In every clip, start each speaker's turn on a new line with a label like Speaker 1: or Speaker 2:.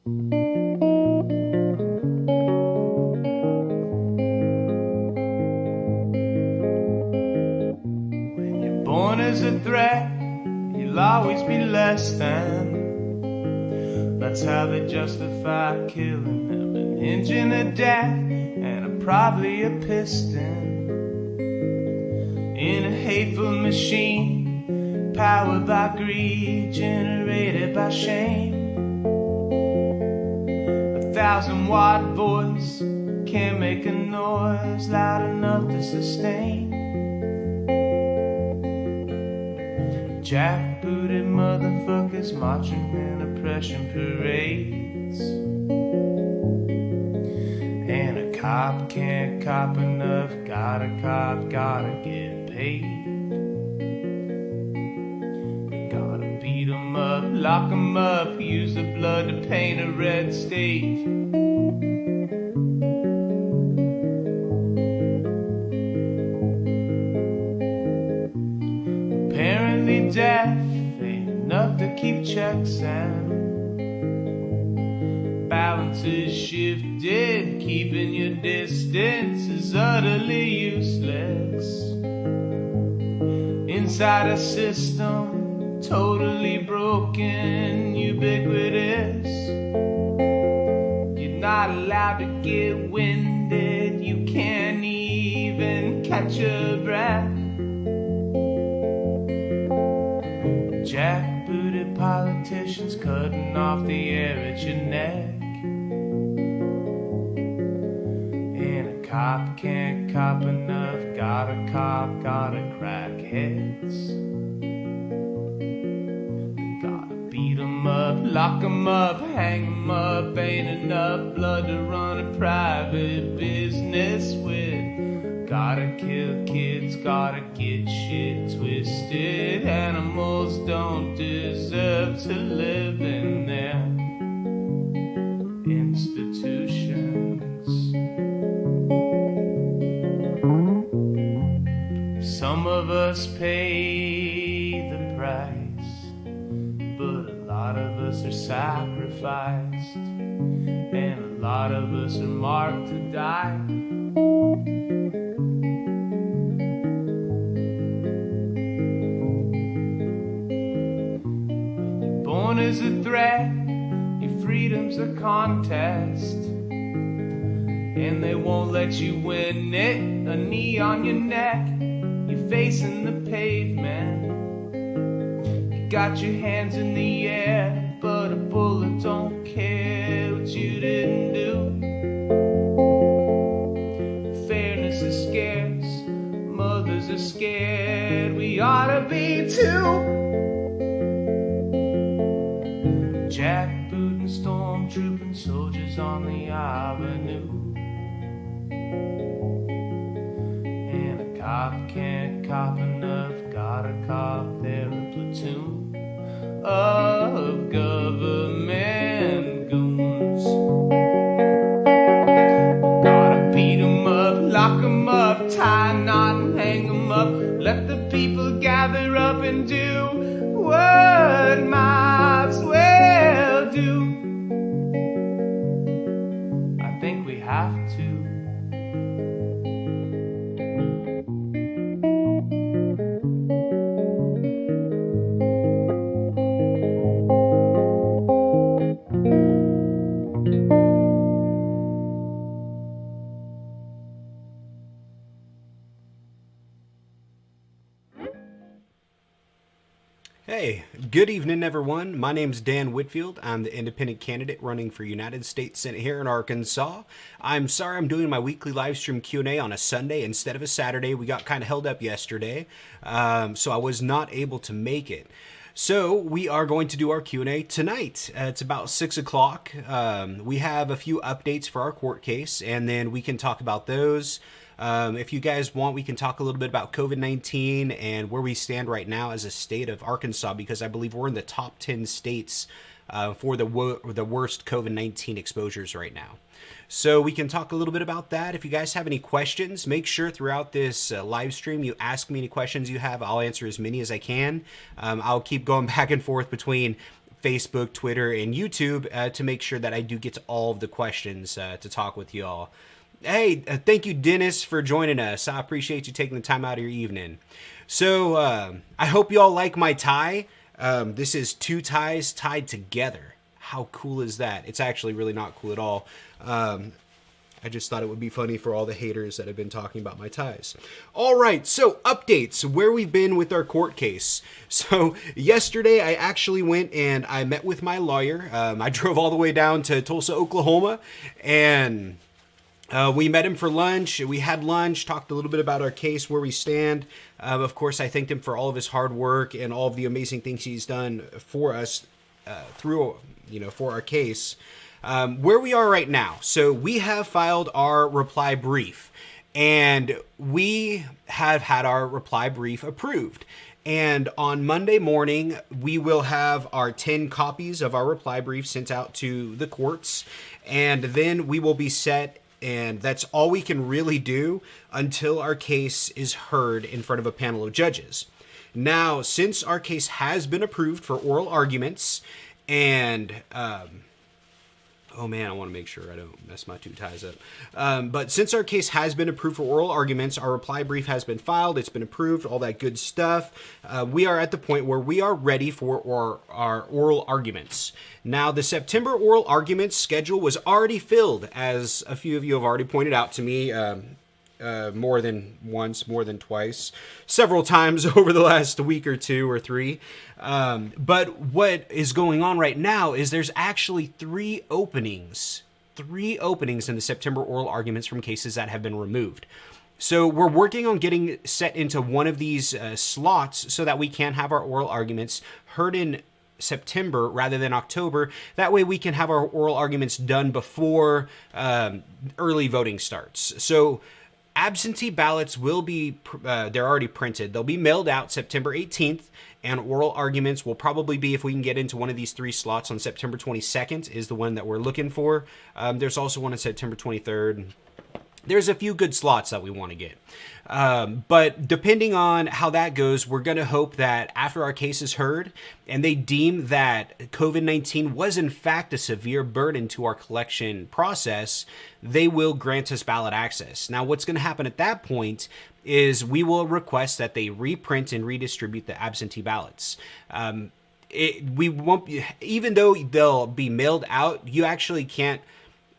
Speaker 1: When you're born as a threat, you'll always be less than. That's how they justify killing them. An engine of death and probably a piston in a hateful machine, powered by greed, generated by shame. 1,000-watt voice can't make a noise loud enough to sustain. Jackbooted motherfuckers marching in oppression parades, and a cop can't cop enough. Gotta cop, gotta get paid. Gotta beat 'em up, lock 'em up, use the blood to paint a red state. Apparently death ain't enough to keep checks and balances shifted. Keeping your distance is utterly useless inside a system totally broken, ubiquitous. You're not allowed to get winded, you can't even catch your breath. Jackbooted politicians cutting off the air at your neck, and a cop can't cop enough. Gotta cop, gotta crack heads. Gotta beat 'em up, lock 'em up, hang 'em up. Ain't enough blood to run a private business with. Gotta kill kids, gotta get shit twisted. Animals don't deserve to live in their institutions. Some of us pay the price, but a lot of us are sacrificed, and a lot of us are marked to die. Born as a threat, your freedom's a contest, and they won't let you win it. A knee on your neck, you're facing the pavement. You got your hands in the air, but a bullet don't care what you didn't do. Fairness is scarce, mothers are scared, we ought to be too. Jackbooting, stormtrooping soldiers on the avenue, and a cop can't cop enough. Gotta cop, they're a platoon of government goons. Gotta beat 'em up, lock 'em up, tie a knot and hang 'em up. Let the people gather up and do what mobs will do. I think we have to.
Speaker 2: Hey, good evening, everyone. My name's Dan Whitfield. I'm the independent candidate running for United States Senate here in Arkansas. I'm sorry I'm doing my weekly live stream Q&A on a Sunday instead of a Saturday. We got kind of held up yesterday, so I was not able to make it. So we are going to do our Q&A tonight. It's about 6 o'clock. We have a few updates for our court case, and then we can talk about those. If you guys want, we can talk a little bit about COVID-19 and where we stand right now as a state of Arkansas, because I believe we're in the top 10 states for the worst COVID-19 exposures right now. So we can talk a little bit about that. If you guys have any questions, make sure throughout this live stream you ask me any questions you have. I'll answer as many as I can. I'll keep going back and forth between Facebook, Twitter, and YouTube to make sure that I do get to all of the questions to talk with you all. Hey, thank you, Dennis, for joining us. I appreciate you taking the time out of your evening. So I hope you all like my tie. This is two ties tied together. How cool is that? It's actually really not cool at all. I just thought it would be funny for all the haters that have been talking about my ties. All right, so updates, where we've been with our court case. So yesterday I actually went and I met with my lawyer. I drove all the way down to Tulsa, Oklahoma, and we met him for lunch. We had lunch, talked a little bit about our case, where we stand. Of course, I thanked him for all of his hard work and all of the amazing things he's done for us for our case. Where we are right now. So we have filed our reply brief, and we have had our reply brief approved. And on Monday morning, we will have our 10 copies of our reply brief sent out to the courts, and then we will be set. And that's all we can really do until our case is heard in front of a panel of judges. Now, since our case has been approved for oral arguments, and oh man, I want to make sure I don't mess my two ties up. But since our case has been approved for oral arguments, our reply brief has been filed, it's been approved, all that good stuff. We are at the point where we are ready for our oral arguments. Now, the September oral arguments schedule was already filled, as a few of you have already pointed out to me. More than once, more than twice, several times over the last week or two or three. But what is going on right now is there's actually three openings in the September oral arguments from cases that have been removed. So we're working on getting set into one of these slots so that we can have our oral arguments heard in September rather than October. That way we can have our oral arguments done before early voting starts. So absentee ballots will be, they're already printed. They'll be mailed out September 18th, and oral arguments will probably be, if we can get into one of these three slots, on September 22nd is the one that we're looking for. There's also one on September 23rd. There's a few good slots that we want to get. But depending on how that goes, we're going to hope that after our case is heard and they deem that COVID-19 was in fact a severe burden to our collection process, they will grant us ballot access. Now, what's going to happen at that point is we will request that they reprint and redistribute the absentee ballots. We won't, even though they'll be mailed out, you actually can't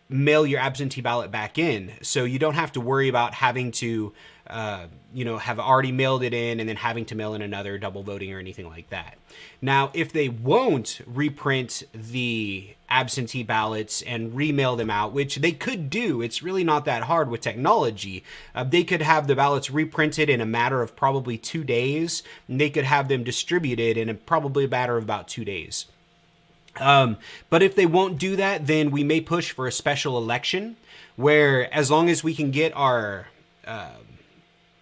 Speaker 2: mail your absentee ballot back in. So you don't have to worry about having to, have already mailed it in and then having to mail in another, double voting or anything like that. Now, if they won't reprint the absentee ballots and remail them out, which they could do, it's really not that hard with technology. They could have the ballots reprinted in a matter of probably 2 days, and they could have them distributed in probably a matter of about 2 days. But if they won't do that, then we may push for a special election where, as long as we can get our,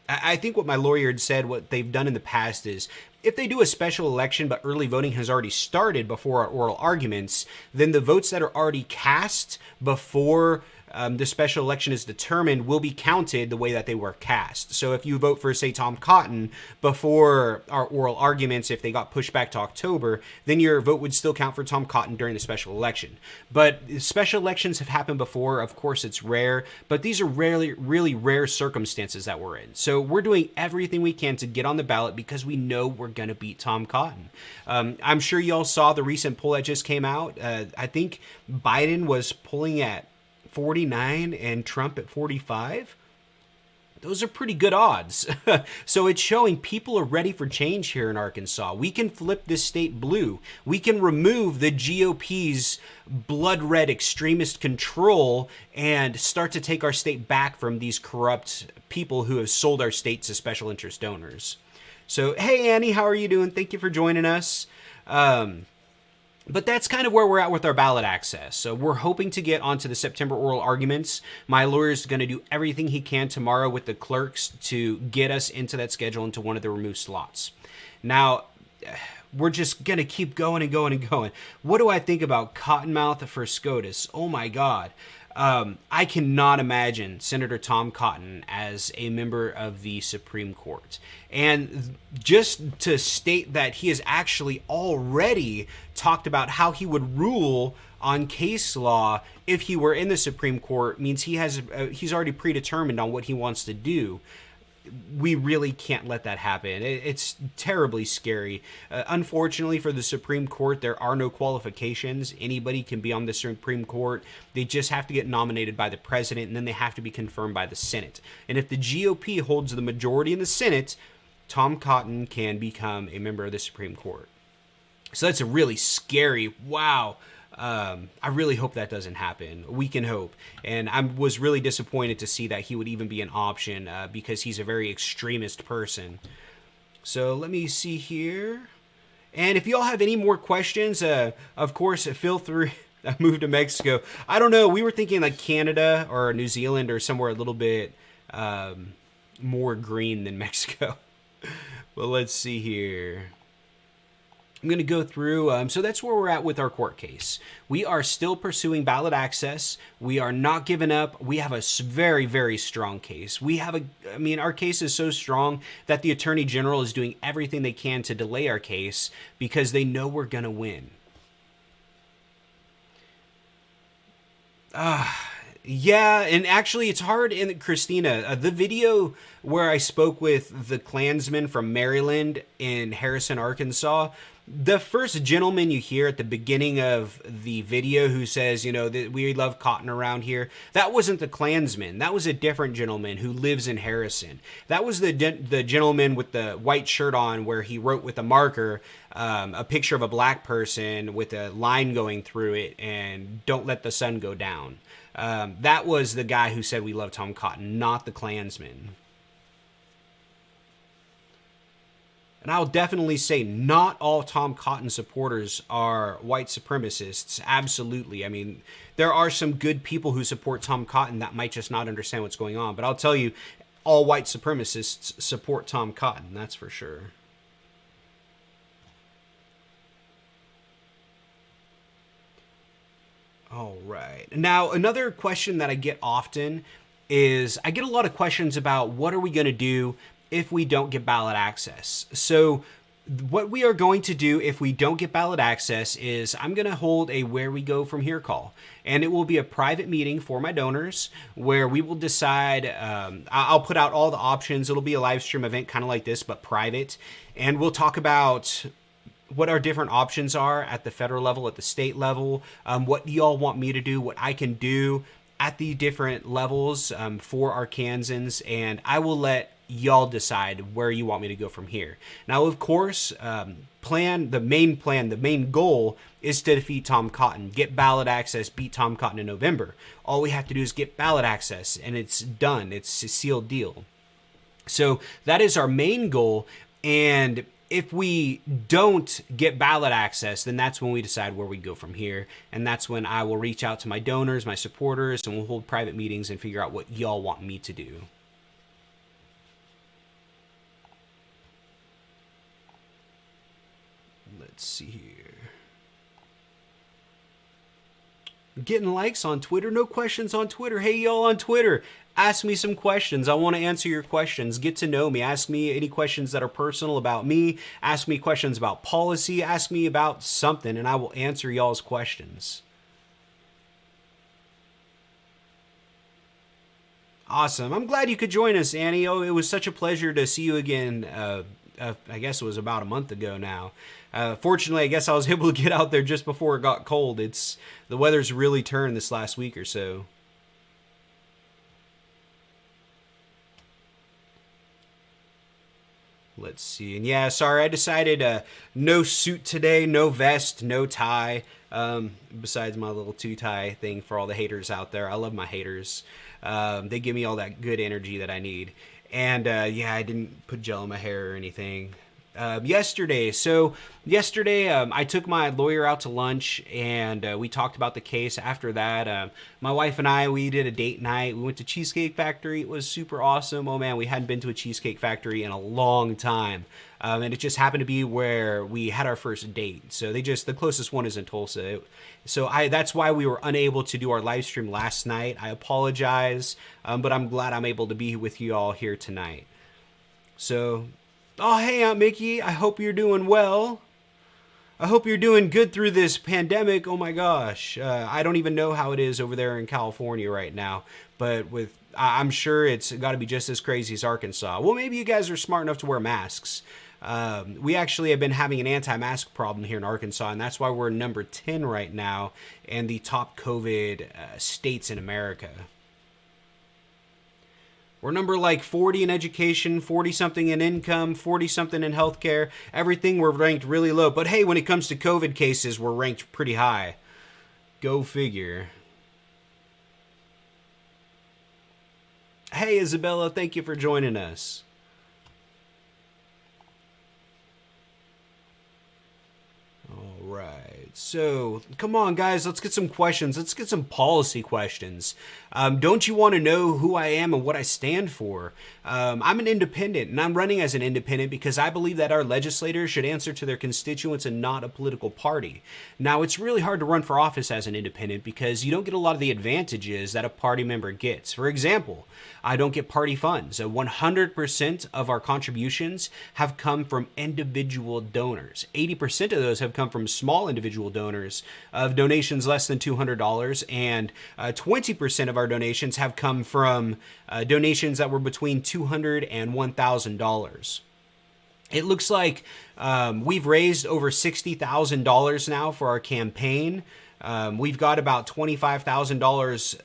Speaker 2: I think what my lawyer had said, what they've done in the past is, if they do a special election but early voting has already started before our oral arguments, then the votes that are already cast before the special election is determined will be counted the way that they were cast. So if you vote for, say, Tom Cotton before our oral arguments, if they got pushed back to October, then your vote would still count for Tom Cotton during the special election. But special elections have happened before. Of course, it's rare, but these are really rare circumstances that we're in. So we're doing everything we can to get on the ballot because we know we're going to beat Tom Cotton. I'm sure y'all saw the recent poll that just came out. I think Biden was polling at 49 and Trump at 45. Those are pretty good odds. So it's showing people are ready for change here in Arkansas. We can flip this state blue. We can remove the GOP's blood red extremist control and start to take our state back from these corrupt people who have sold our state to special interest donors. So, hey, Annie, how are you doing? Thank you for joining us. But that's kind of where we're at with our ballot access. So we're hoping to get onto the September oral arguments. My lawyer's going to do everything he can tomorrow with the clerks to get us into that schedule, into one of the removed slots. Now, we're just going to keep going and going and going. What do I think about Cottonmouth for SCOTUS? Oh my God. I cannot imagine Senator Tom Cotton as a member of the Supreme Court. And just to state that he has actually already talked about how he would rule on case law if he were in the Supreme Court means he's already predetermined on what he wants to do. We really can't let that happen. It's terribly scary. Unfortunately for the Supreme Court, there are no qualifications. Anybody can be on the Supreme Court. They just have to get nominated by the president, and then they have to be confirmed by the Senate. And if the GOP holds the majority in the Senate, Tom Cotton can become a member of the Supreme Court. So that's a really scary, wow. I really hope that doesn't happen. We can hope. And I was really disappointed to see that he would even be an option because he's a very extremist person. So let me see here. And if y'all have any more questions, of course, feel free. I moved to Mexico. I don't know. We were thinking like Canada or New Zealand or somewhere a little bit more green than Mexico. Well, let's see here. I'm going to go through, so that's where we're at with our court case. We are still pursuing ballot access. We are not giving up. We have a very, very strong case. Our case is so strong that the Attorney General is doing everything they can to delay our case because they know we're going to win. Yeah, and actually it's hard in Christina. The video where I spoke with the Klansmen from Maryland in Harrison, Arkansas, the first gentleman you hear at the beginning of the video who says, that we love cotton around here, that wasn't the Klansman. That was a different gentleman who lives in Harrison. That was the gentleman with the white shirt on where he wrote with a marker a picture of a black person with a line going through it and "Don't let the sun go down." That was the guy who said we love Tom Cotton, not the Klansman. And I'll definitely say not all Tom Cotton supporters are white supremacists. Absolutely. There are some good people who support Tom Cotton that might just not understand what's going on. But I'll tell you, all white supremacists support Tom Cotton. That's for sure. All right. Now, another question that I get often is I get a lot of questions about what are we going to do if we don't get ballot access. So what we are going to do if we don't get ballot access is I'm going to hold a Where We Go From Here call. And it will be a private meeting for my donors where we will decide, I'll put out all the options. It'll be a live stream event kind of like this, but private. And we'll talk about what our different options are at the federal level, at the state level, what y'all want me to do, what I can do at the different levels for Arkansans, and I will let y'all decide where you want me to go from here. Now, of course, the main goal is to defeat Tom Cotton, get ballot access, beat Tom Cotton in November. All we have to do is get ballot access, and it's done. It's a sealed deal. So that is our main goal, and if we don't get ballot access, then that's when we decide where we go from here. And that's when I will reach out to my donors, my supporters, and we'll hold private meetings and figure out what y'all want me to do. Let's see here. Getting likes on Twitter. No questions on Twitter. Hey, y'all on Twitter. Ask me some questions. I want to answer your questions. Get to know me. Ask me any questions that are personal about me. Ask me questions about policy. Ask me about something, and I will answer y'all's questions. Awesome. I'm glad you could join us, Annie. Oh, it was such a pleasure to see you again. I guess it was about a month ago now. Fortunately, I guess I was able to get out there just before it got cold. The weather's really turned this last week or so. Let's see. And yeah, sorry, I decided no suit today, no vest, no tie. Besides my little two-tie thing for all the haters out there. I love my haters. They give me all that good energy that I need. And yeah, I didn't put gel in my hair or anything. yesterday. So yesterday, I took my lawyer out to lunch, and we talked about the case. After that, my wife and we did a date night. We went to Cheesecake Factory. It was super awesome. Oh man, we hadn't been to a Cheesecake Factory in a long time. And it just happened to be where we had our first date. So the closest one is in Tulsa. That's why we were unable to do our live stream last night. I apologize, but I'm glad I'm able to be with you all here tonight. So, oh, hey, Aunt Mickey. I hope you're doing well. I hope you're doing good through this pandemic. Oh my gosh. I don't even know how it is over there in California right now, but I'm sure it's got to be just as crazy as Arkansas. Well, maybe you guys are smart enough to wear masks. We actually have been having an anti-mask problem here in Arkansas, and that's why we're number 10 right now in the top COVID states in America. We're number like 40 in education, 40-something in income, 40-something in healthcare. Everything we're ranked really low. But hey, when it comes to COVID cases, we're ranked pretty high. Go figure. Hey, Isabella, thank you for joining us. All right. So, come on, guys. Let's get some questions. Let's get some policy questions. Don't you want to know who I am and what I stand for? I'm an independent, and I'm running as an independent because I believe that our legislators should answer to their constituents and not a political party. Now, it's really hard to run for office as an independent because you don't get a lot of the advantages that a party member gets. For example, I don't get party funds. 100% of our contributions have come from individual donors. 80% of those have come from small individual donors of donations less than $200, and 20% of our donations have come from donations that were between $200 and $1,000. It looks like we've raised over $60,000 now for our campaign. We've got about $25,000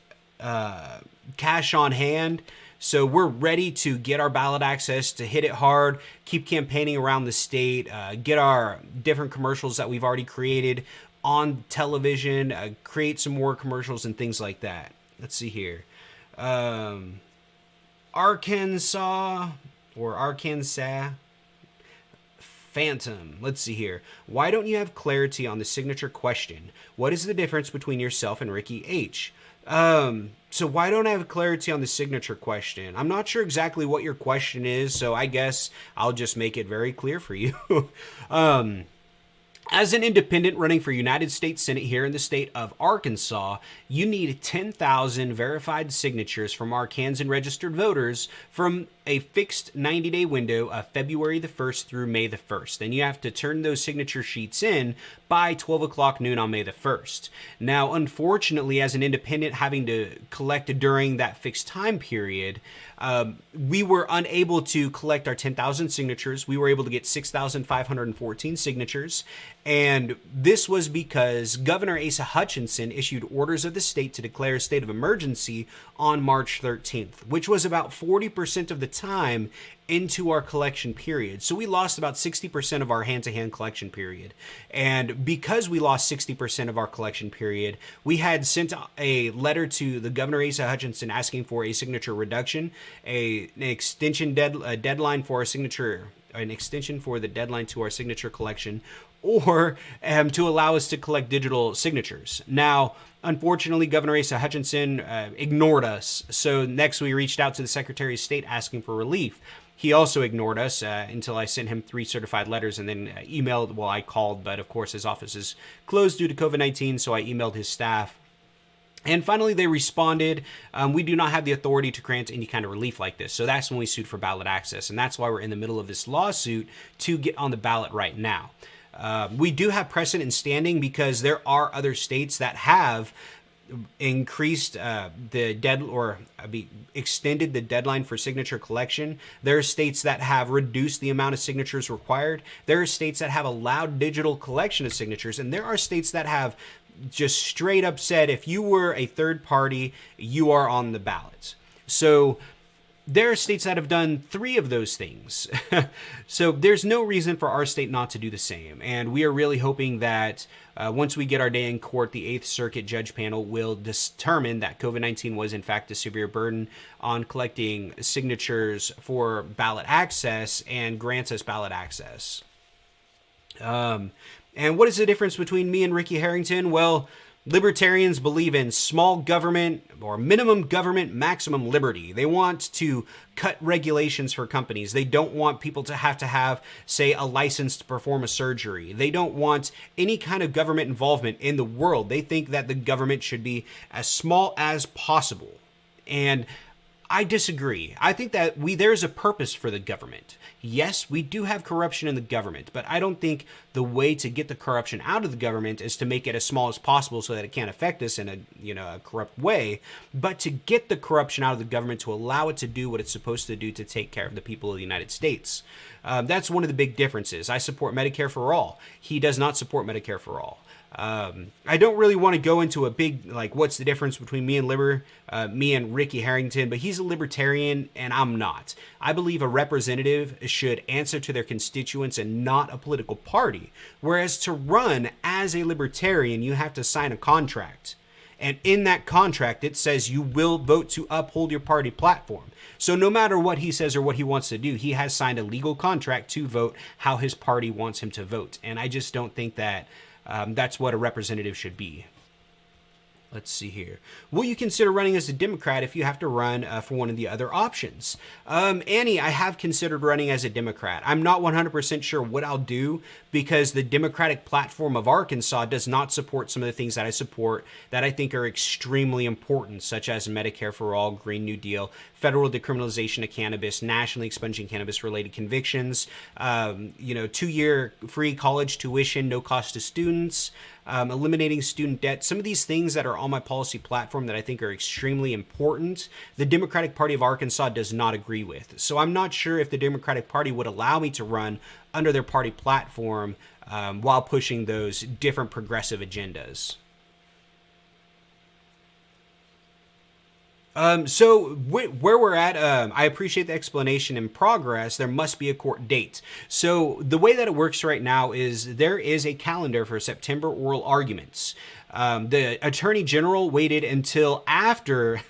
Speaker 2: cash on hand. So we're ready to get our ballot access, to hit it hard, keep campaigning around the state, get our different commercials that we've already created on television, create some more commercials and things like that. Let's see here. Arkansas Phantom. Let's see here. Why don't you have clarity on the signature question? What is the difference between yourself and Ricky H? So why don't I have clarity on the signature question? I'm not sure exactly what your question is, so I guess I'll just make it very clear for you. As an independent running for United States Senate here in the state of Arkansas, you need 10,000 verified signatures from Arkansan registered voters from a fixed 90-day window of February the 1st through May the 1st. Then you have to turn those signature sheets in by 12 o'clock noon on May the 1st. Now, unfortunately, as an independent having to collect during that fixed time period, we were unable to collect our 10,000 signatures. We were able to get 6,514 signatures. And this was because Governor Asa Hutchinson issued orders of the state to declare a state of emergency on March 13th, which was about 40% of the time into our collection period. So we lost about 60% of our hand-to-hand collection period. And because we lost 60% of our collection period, we had sent a letter to the Governor Asa Hutchinson asking for a signature reduction, an extension deadline for our signature, an extension for the deadline to our signature collection, or to allow us to collect digital signatures. Now, unfortunately, Governor Asa Hutchinson ignored us. So next we reached out to the Secretary of State asking for relief. He also ignored us until I sent him 3 certified letters and then emailed. Well, I called, but of course his office is closed due to COVID-19, so I emailed his staff. And finally, they responded, we do not have the authority to grant any kind of relief like this. So that's when we sued for ballot access. And that's why we're in the middle of this lawsuit to get on the ballot right now. We do have precedent standing because there are other states that have increased extended the deadline for signature collection. There are states that have reduced the amount of signatures required. There are states that have allowed digital collection of signatures, and there are states that have just straight up said if you were a third party, you are on the ballot. So there are states that have done 3 of those things. So there's no reason for our state not to do the same. And we are really hoping that once we get our day in court, the 8th Circuit Judge Panel will determine that COVID-19 was in fact a severe burden on collecting signatures for ballot access and grants us ballot access. And what is the difference between me and Ricky Harrington? Well, libertarians believe in small government or minimum government, maximum liberty. They want to cut regulations for companies. They don't want people to have, say, a license to perform a surgery. They don't want any kind of government involvement in the world. They think that the government should be as small as possible. And I disagree. I think that there's a purpose for the government. Yes, we do have corruption in the government, but I don't think the way to get the corruption out of the government is to make it as small as possible so that it can't affect us in a corrupt way, but to get the corruption out of the government to allow it to do what it's supposed to do to take care of the people of the United States. That's one of the big differences. I support Medicare for all. He does not support Medicare for all. I don't really want to go into a big, what's the difference between me and Ricky Harrington, but he's a libertarian and I'm not. I believe a representative should answer to their constituents and not a political party. Whereas to run as a libertarian, you have to sign a contract. And in that contract, it says you will vote to uphold your party platform. So no matter what he says or what he wants to do, he has signed a legal contract to vote how his party wants him to vote. And I just don't think that that's what a representative should be. Let's see here. Will you consider running as a Democrat if you have to run for one of the other options? Annie, I have considered running as a Democrat. I'm not 100% sure what I'll do because the Democratic platform of Arkansas does not support some of the things that I support that I think are extremely important, such as Medicare for all, Green New Deal, federal decriminalization of cannabis, nationally expunging cannabis-related convictions, 2-year free college tuition, no cost to students, eliminating student debt. Some of these things that are on my policy platform that I think are extremely important, the Democratic Party of Arkansas does not agree with. So I'm not sure if the Democratic Party would allow me to run under their party platform while pushing those different progressive agendas. So where we're at, I appreciate the explanation. In progress, there must be a court date. So the way that it works right now is there is a calendar for September oral arguments. The Attorney General waited until after,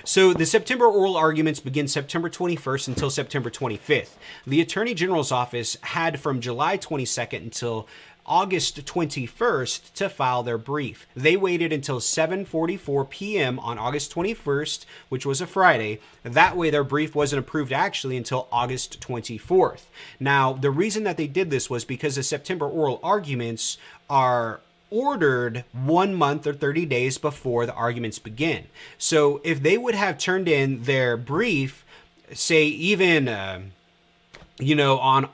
Speaker 2: so the September oral arguments begin September 21st until September 25th. The Attorney General's office had from July 22nd until August 21st to file their brief. They waited until 7:44 p.m. on August 21st, which was a Friday. That way their brief wasn't approved actually until August 24th. Now, the reason that they did this was because the September oral arguments are ordered 1 month or 30 days before the arguments begin. So if they would have turned in their brief, say even on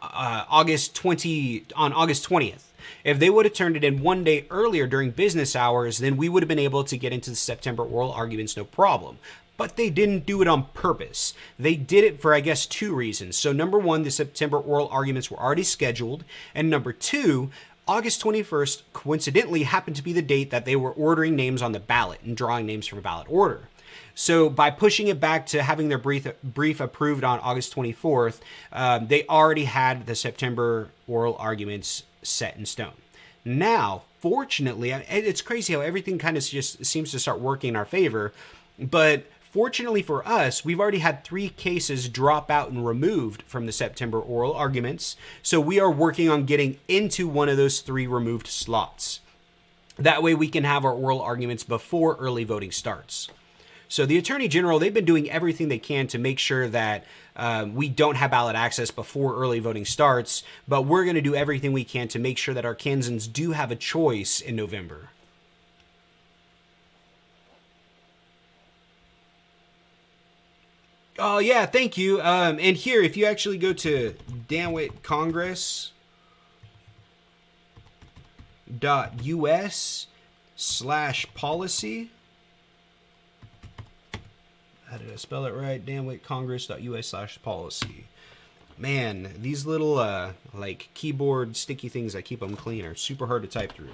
Speaker 2: August 20th, if they would have turned it in 1 day earlier during business hours, then we would have been able to get into the September oral arguments no problem. But they didn't do it on purpose. They did it for, I guess, 2 reasons. So number 1, the September oral arguments were already scheduled. And number 2, August 21st coincidentally happened to be the date that they were ordering names on the ballot and drawing names from a ballot order. So by pushing it back to having their brief approved on August 24th, they already had the September oral arguments set in stone. Now, fortunately, it's crazy how everything kind of just seems to start working in our favor, but fortunately for us, we've already had 3 cases drop out and removed from the September oral arguments, so we are working on getting into one of those 3 removed slots. That way we can have our oral arguments before early voting starts. So the Attorney General, they've been doing everything they can to make sure that we don't have ballot access before early voting starts, but we're going to do everything we can to make sure that Arkansans do have a choice in November. Oh, yeah, thank you. And here, if you actually go to danwhitcongress.us/policy. How did I spell it right? danwhitcongress.us/policy. Man, these little keyboard sticky things that keep them clean are super hard to type through.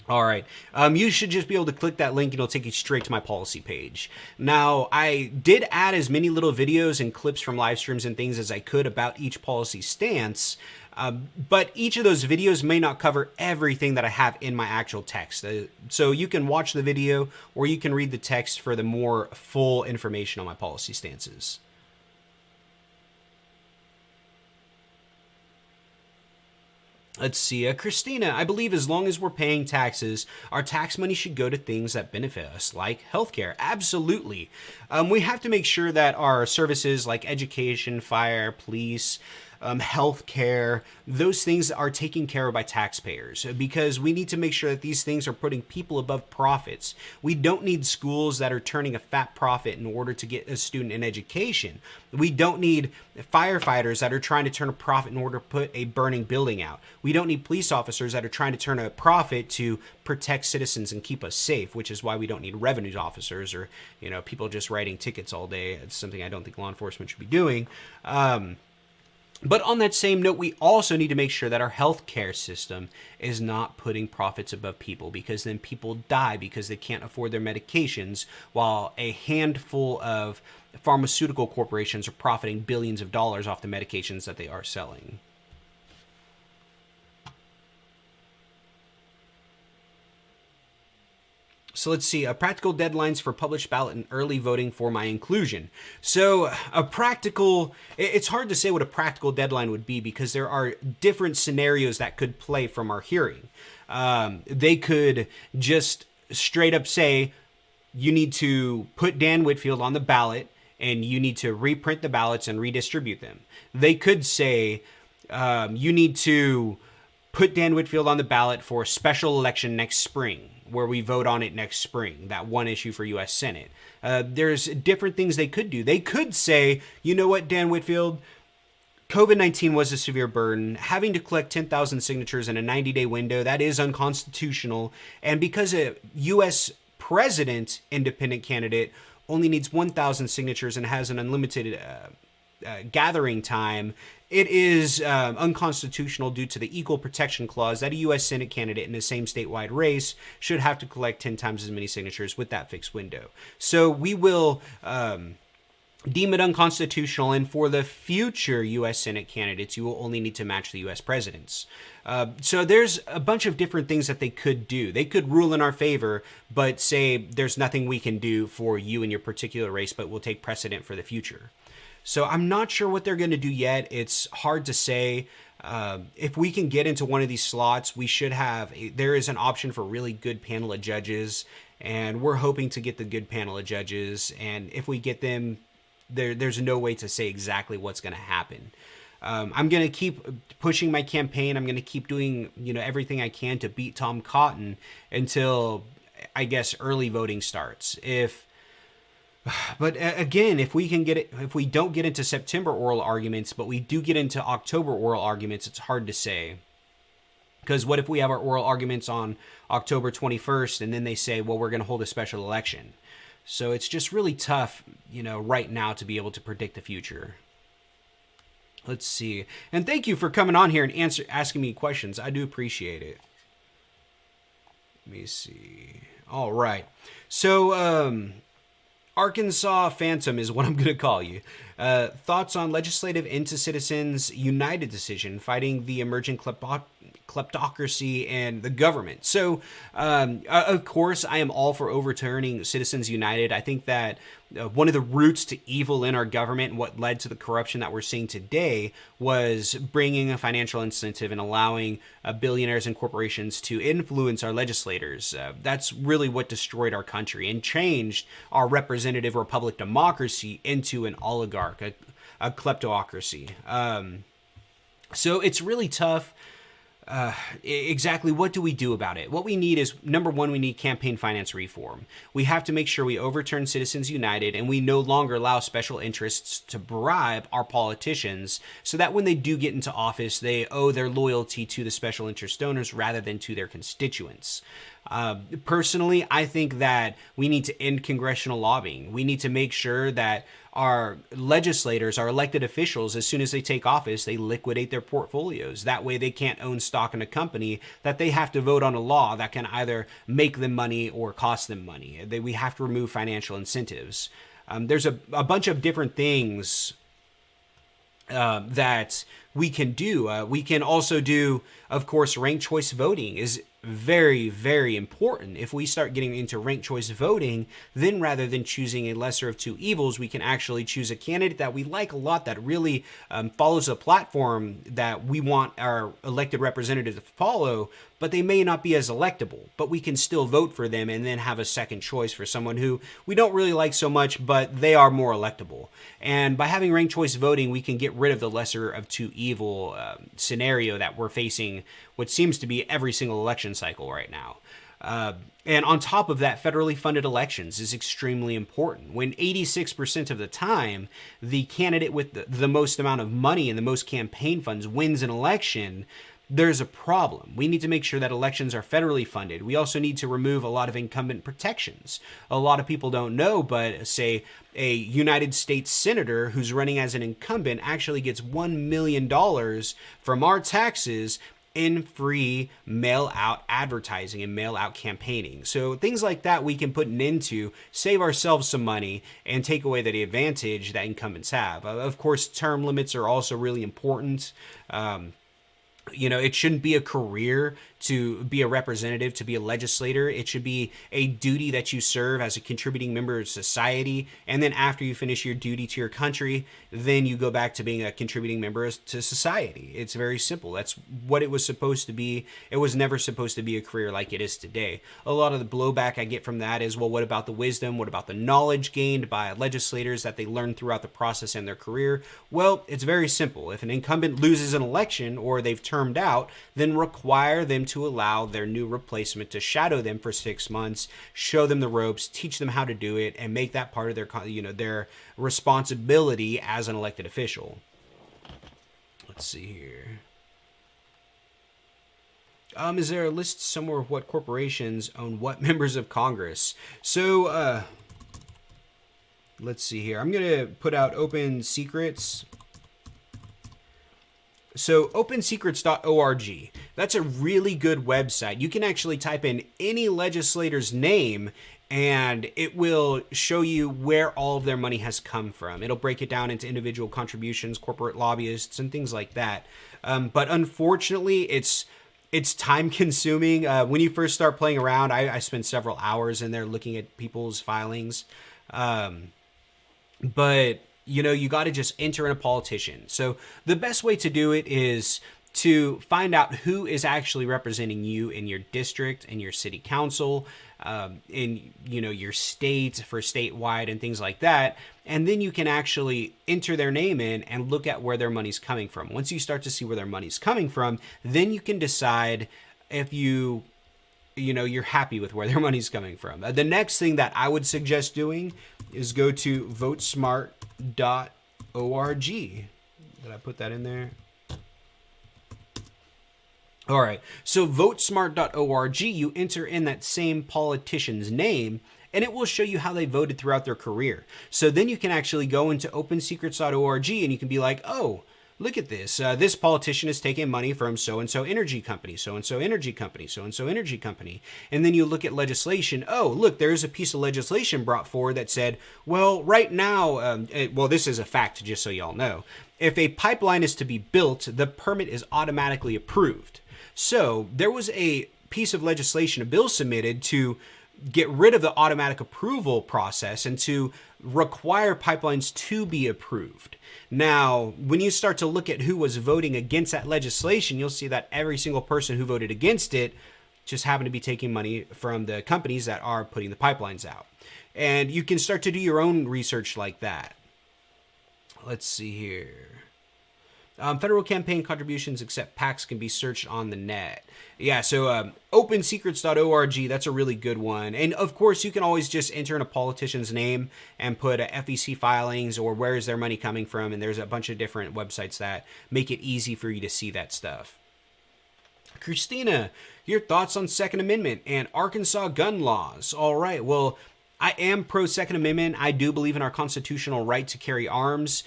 Speaker 2: All right. You should just be able to click that link and it'll take you straight to my policy page. Now, I did add as many little videos and clips from live streams and things as I could about each policy stance, but each of those videos may not cover everything that I have in my actual text. So you can watch the video or you can read the text for the more full information on my policy stances. Let's see. Christina, I believe as long as we're paying taxes, our tax money should go to things that benefit us, like healthcare. Absolutely. We have to make sure that our services like education, fire, police, healthcare, those things are taken care of by taxpayers, because we need to make sure that these things are putting people above profits. We don't need schools that are turning a fat profit in order to get a student an education. We don't need firefighters that are trying to turn a profit in order to put a burning building out. We don't need police officers that are trying to turn a profit to protect citizens and keep us safe, which is why we don't need revenue officers or, people just writing tickets all day. It's something I don't think law enforcement should be doing. But on that same note, we also need to make sure that our healthcare system is not putting profits above people, because then people die because they can't afford their medications, while a handful of pharmaceutical corporations are profiting billions of dollars off the medications that they are selling. So let's see, practical deadlines for published ballot and early voting for my inclusion. So it's hard to say what a practical deadline would be, because there are different scenarios that could play from our hearing. They could just straight up say, you need to put Dan Whitfield on the ballot and you need to reprint the ballots and redistribute them. They could say, you need to put Dan Whitfield on the ballot for a special election next spring, where we vote on it next spring, that one issue for U.S. Senate. There's different things they could do. They could say, you know what, Dan Whitfield, COVID-19 was a severe burden. Having to collect 10,000 signatures in a 90-day window, that is unconstitutional. And because a U.S. president independent candidate only needs 1,000 signatures and has an unlimited gathering time, it is unconstitutional due to the equal protection clause that a U.S. Senate candidate in the same statewide race should have to collect 10 times as many signatures with that fixed window. So we will deem it unconstitutional, and for the future U.S. Senate candidates, you will only need to match the U.S. presidents. So there's a bunch of different things that they could do. They could rule in our favor, but say there's nothing we can do for you in your particular race, but we'll take precedent for the future. So I'm not sure what they're going to do yet. It's hard to say. If we can get into one of these slots, there is an option for really good panel of judges, and we're hoping to get the good panel of judges. And if we get them, there's no way to say exactly what's going to happen. I'm going to keep pushing my campaign. I'm going to keep doing, everything I can to beat Tom Cotton until, I guess, early voting starts. But again, if we don't get into September oral arguments, but we do get into October oral arguments, it's hard to say. Because what if we have our oral arguments on October 21st and then they say, well, we're going to hold a special election? So it's just really tough, right now to be able to predict the future. Let's see. And thank you for coming on here and asking me questions. I do appreciate it. Let me see. All right. So, Arkansas Phantom is what I'm going to call you. Thoughts on legislative into Citizens United decision fighting the emerging kleptocracy and the government. So, of course, I am all for overturning Citizens United. I think that one of the roots to evil in our government and what led to the corruption that we're seeing today was bringing a financial incentive and allowing billionaires and corporations to influence our legislators. That's really what destroyed our country and changed our representative republic democracy into an oligarch, a kleptocracy. So it's really tough. Exactly what do we do about it? What we need is, number one, we need campaign finance reform. We have to make sure we overturn Citizens United and we no longer allow special interests to bribe our politicians so that when they do get into office, they owe their loyalty to the special interest donors rather than to their constituents. Personally, I think that we need to end congressional lobbying. We need to make sure that our legislators, our elected officials, as soon as they take office, they liquidate their portfolios. That way they can't own stock in a company that they have to vote on a law that can either make them money or cost them money. We have to remove financial incentives. There's a bunch of different things that we can do. We can also do, of course, ranked choice voting is very, very important. If we start getting into ranked choice voting, then rather than choosing a lesser of two evils, we can actually choose a candidate that we like a lot, that really follows a platform that we want our elected representative to follow, but they may not be as electable, but we can still vote for them and then have a second choice for someone who we don't really like so much, but they are more electable. And by having ranked choice voting, we can get rid of the lesser of two evil scenario that we're facing, what seems to be every single election cycle right now. And on top of that, federally funded elections is extremely important. When 86% of the time, the candidate with the most amount of money and the most campaign funds wins an election, there's a problem. We need to make sure that elections are federally funded. We also need to remove a lot of incumbent protections. A lot of people don't know, but say a United States senator who's running as an incumbent actually gets $1 million from our taxes in free mail-out advertising and mail-out campaigning. So things like that we can put an end to, save ourselves some money, and take away the advantage that incumbents have. Of course, term limits are also really important. It shouldn't be a career to be a representative, to be a legislator. It should be a duty that you serve as a contributing member of society. And then after you finish your duty to your country, then you go back to being a contributing member to society. It's very simple. That's what it was supposed to be. It was never supposed to be a career like it is today. A lot of the blowback I get from that is, well, what about the wisdom? What about the knowledge gained by legislators that they learn throughout the process in their career? Well, it's very simple. If an incumbent loses an election or they've termed out, then require them to allow their new replacement to shadow them for 6 months, show them the ropes, teach them how to do it, and make that part of their responsibility as an elected official. Let's see here. Is there a list somewhere of what corporations own what members of Congress? So, let's see here. I'm going to put out Open Secrets. So opensecrets.org, that's a really good website. You can actually type in any legislator's name and it will show you where all of their money has come from. It'll break it down into individual contributions, corporate lobbyists, and things like that. But unfortunately, it's time consuming. When you first start playing around, I spent several hours in there looking at people's filings. But you got to just enter in a politician. So the best way to do it is to find out who is actually representing you in your district, in your city council, in your state for statewide and things like that. And then you can actually enter their name in and look at where their money's coming from. Once you start to see where their money's coming from, then you can decide if you're happy with where their money's coming from. The next thing that I would suggest doing is go to votesmart.org. Did I put that in there? All right. So votesmart.org, you enter in that same politician's name, and it will show you how they voted throughout their career. So then you can actually go into opensecrets.org and you can be like, oh, look at this. This politician is taking money from so-and-so energy company, so-and-so energy company, so-and-so energy company. And then you look at legislation. Oh, look, there's a piece of legislation brought forward that said, well, right now, this is a fact, just so y'all know. If a pipeline is to be built, the permit is automatically approved. So there was a piece of legislation, a bill submitted to get rid of the automatic approval process and to require pipelines to be approved. Now, when you start to look at who was voting against that legislation, you'll see that every single person who voted against it just happened to be taking money from the companies that are putting the pipelines out. And you can start to do your own research like that. Let's see here. Federal campaign contributions except PACs can be searched on the net. Yeah, so opensecrets.org, that's a really good one. And of course, you can always just enter in a politician's name and put FEC filings or where is their money coming from. And there's a bunch of different websites that make it easy for you to see that stuff. Christina, your thoughts on Second Amendment and Arkansas gun laws? All right, well, I am pro Second Amendment. I do believe in our constitutional right to carry arms.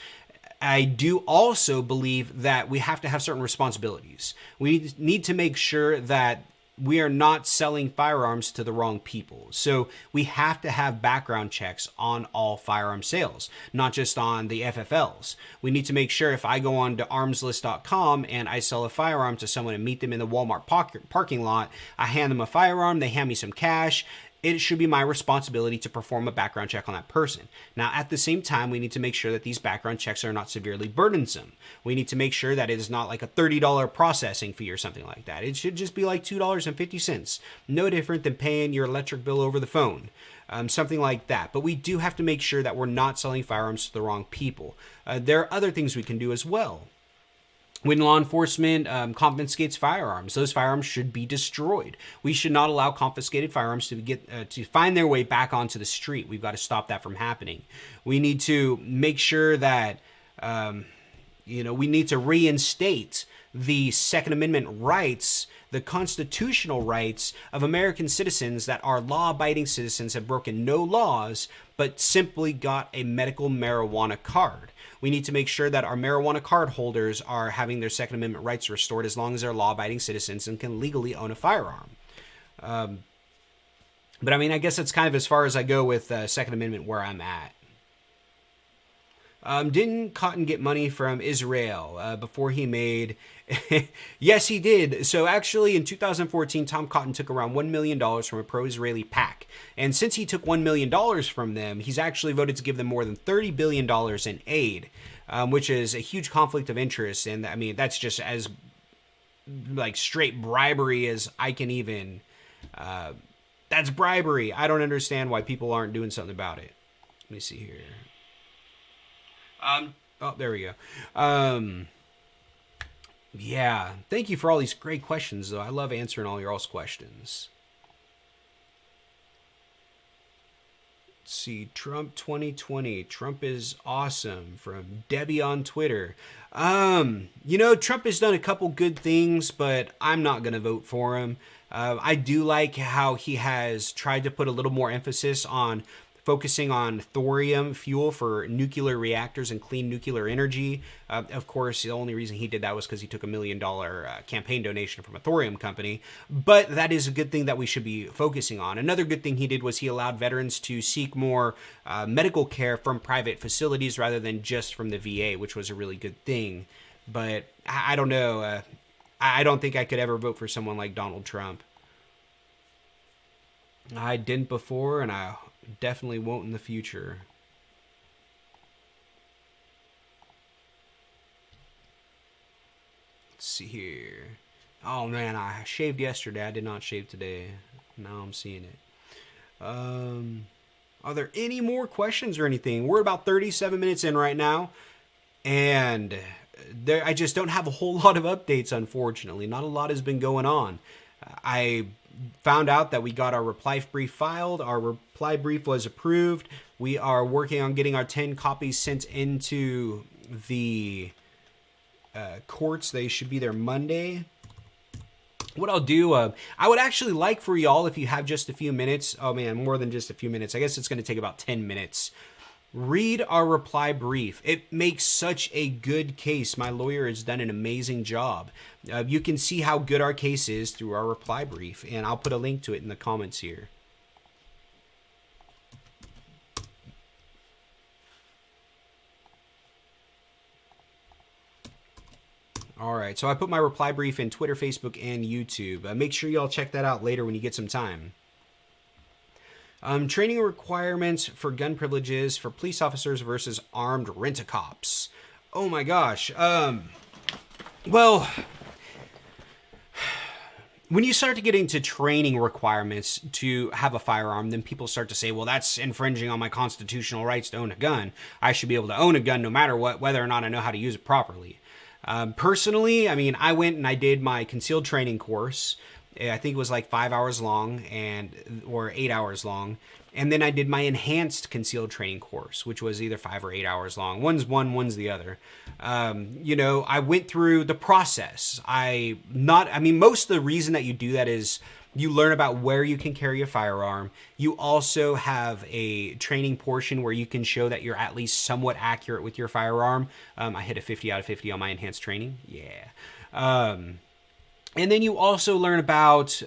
Speaker 2: I do also believe that we have to have certain responsibilities. We need to make sure that we are not selling firearms to the wrong people. So we have to have background checks on all firearm sales, not just on the FFLs. We need to make sure if I go on to armslist.com and I sell a firearm to someone and meet them in the Walmart parking lot, I hand them a firearm, they hand me some cash. It should be my responsibility to perform a background check on that person. Now, at the same time, we need to make sure that these background checks are not severely burdensome. We need to make sure that it is not like a $30 processing fee or something like that. It should just be like $2.50. No different than paying your electric bill over the phone. Something like that. But we do have to make sure that we're not selling firearms to the wrong people. There are other things we can do as well. When law enforcement confiscates firearms, those firearms should be destroyed. We should not allow confiscated firearms to find their way back onto the street. We've got to stop that from happening. We need to make sure that we need to reinstate the Second Amendment rights, the constitutional rights of American citizens that are law-abiding citizens, have broken no laws, but simply got a medical marijuana card. We need to make sure that our marijuana card holders are having their Second Amendment rights restored as long as they're law-abiding citizens and can legally own a firearm. But I mean, I guess that's kind of as far as I go with Second Amendment where I'm at. Didn't Cotton get money from Israel before he made... Yes, he did. So actually, in 2014, Tom Cotton took around $1 million from a pro-Israeli PAC. And since he took $1 million from them, he's actually voted to give them more than $30 billion in aid, which is a huge conflict of interest. And I mean, that's just as like straight bribery as I can even... that's bribery. I don't understand why people aren't doing something about it. Let me see here. Oh, there we go. Yeah, thank you for all these great questions, though. I love answering all your all's questions. Let's see, Trump 2020. Trump is awesome, from Debbie on Twitter. Trump has done a couple good things, but I'm not going to vote for him. I do like how he has tried to put a little more emphasis on focusing on thorium fuel for nuclear reactors and clean nuclear energy. Of course, the only reason he did that was because he took $1 million campaign donation from a thorium company. But that is a good thing that we should be focusing on. Another good thing he did was he allowed veterans to seek more medical care from private facilities rather than just from the VA, which was a really good thing. But I don't know. I don't think I could ever vote for someone like Donald Trump. I didn't before, and I definitely won't in the future. Let's see here. Oh man, I shaved yesterday. I did not shave today. Now I'm seeing it. Are there any more questions or anything? We're about 37 minutes in right now, and I just don't have a whole lot of updates, unfortunately. Not a lot has been going on. I found out that we got our reply brief filed. Our reply brief was approved. We are working on getting our 10 copies sent into the courts. They should be there Monday. What I'll do, I would actually like for y'all, if you have just a few minutes, oh man, more than just a few minutes, I guess it's going to take about 10 minutes. Read our reply brief. It makes such a good case. My lawyer has done an amazing job. You can see how good our case is through our reply brief, and I'll put a link to it in the comments here. All right, so I put my reply brief in Twitter, Facebook, and YouTube. Make sure y'all check that out later when you get some time. Training requirements for gun privileges for police officers versus armed rent-a-cops. Oh my gosh. Well, when you start to get into training requirements to have a firearm, then people start to say, well, that's infringing on my constitutional rights to own a gun. I should be able to own a gun no matter what, whether or not I know how to use it properly. Personally, I mean, I went and I did my concealed training course. I think it was like 5 hours long or 8 hours long. And then I did my enhanced concealed training course, which was either 5 or 8 hours long. One's one, one's the other. I went through the process. Most of the reason that you do that is you learn about where you can carry a firearm. You also have a training portion where you can show that you're at least somewhat accurate with your firearm. I hit a 50 out of 50 on my enhanced training. Yeah. And then you also learn about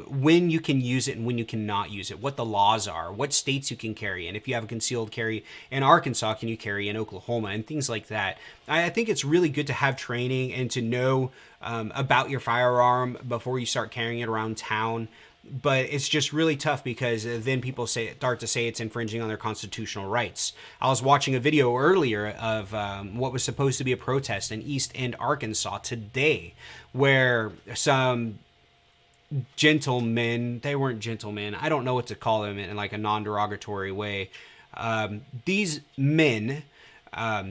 Speaker 2: when you can use it and when you cannot use it, what the laws are, what states you can carry, and if you have a concealed carry in Arkansas, can you carry in Oklahoma, and things like that. I think it's really good to have training and to know about your firearm before you start carrying it around town. But it's just really tough because then people start to say it's infringing on their constitutional rights. I was watching a video earlier of what was supposed to be a protest in East End, Arkansas today, where some gentlemen, they weren't gentlemen, I don't know what to call them in like a non-derogatory way. These men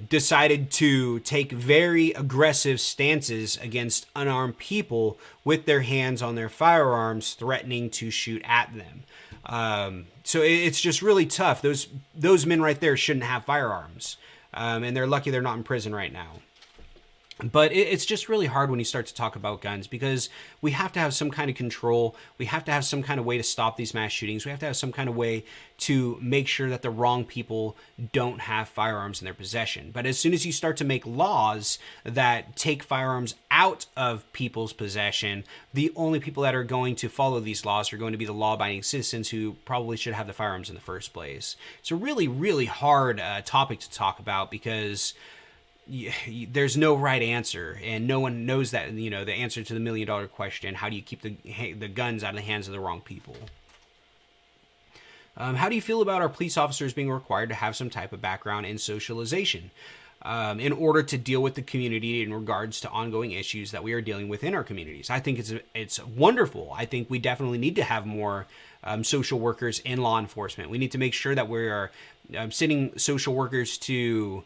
Speaker 2: decided to take very aggressive stances against unarmed people with their hands on their firearms, threatening to shoot at them. So it's just really tough. Those men right there shouldn't have firearms, and they're lucky they're not in prison right now. But it's just really hard when you start to talk about guns because we have to have some kind of control. We have to have some kind of way to stop these mass shootings. We have to have some kind of way to make sure that the wrong people don't have firearms in their possession. But as soon as you start to make laws that take firearms out of people's possession, the only people that are going to follow these laws are going to be the law-abiding citizens who probably should have the firearms in the first place. It's a really, really hard topic to talk about because there's no right answer, and no one knows that. The answer to the $1 million question: how do you keep the guns out of the hands of the wrong people? How do you feel about our police officers being required to have some type of background in socialization in order to deal with the community in regards to ongoing issues that we are dealing with in our communities? I think it's wonderful. I think we definitely need to have more social workers in law enforcement. We need to make sure that we are sending social workers to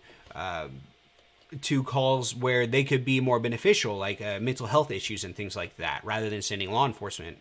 Speaker 2: calls where they could be more beneficial, like mental health issues and things like that, rather than sending law enforcement.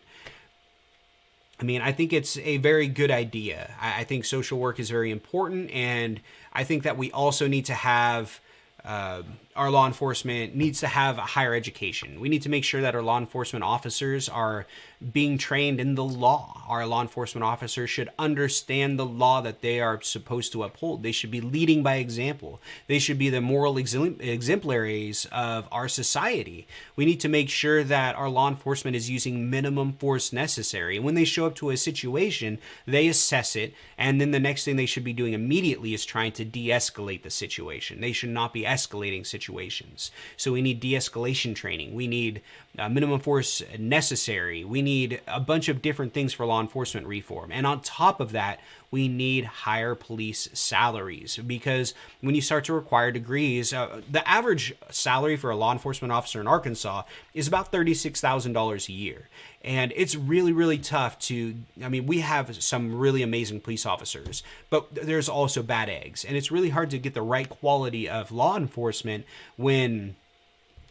Speaker 2: I think it's a very good idea. I think social work is very important, and I think that we also need to have our law enforcement needs to have a higher education. We need to make sure that our law enforcement officers are being trained in the law. Our law enforcement officers should understand the law that they are supposed to uphold. They should be leading by example. They should be the moral exemplaries of our society. We need to make sure that our law enforcement is using minimum force necessary. And when they show up to a situation, they assess it, and then the next thing they should be doing immediately is trying to de-escalate the situation. They should not be escalating situations. So we need de-escalation training. We need minimum force necessary. We need a bunch of different things for law enforcement reform. And on top of that, we need higher police salaries, because when you start to require degrees, the average salary for a law enforcement officer in Arkansas is about $36,000 a year. And it's really, really tough we have some really amazing police officers, but there's also bad eggs. And it's really hard to get the right quality of law enforcement when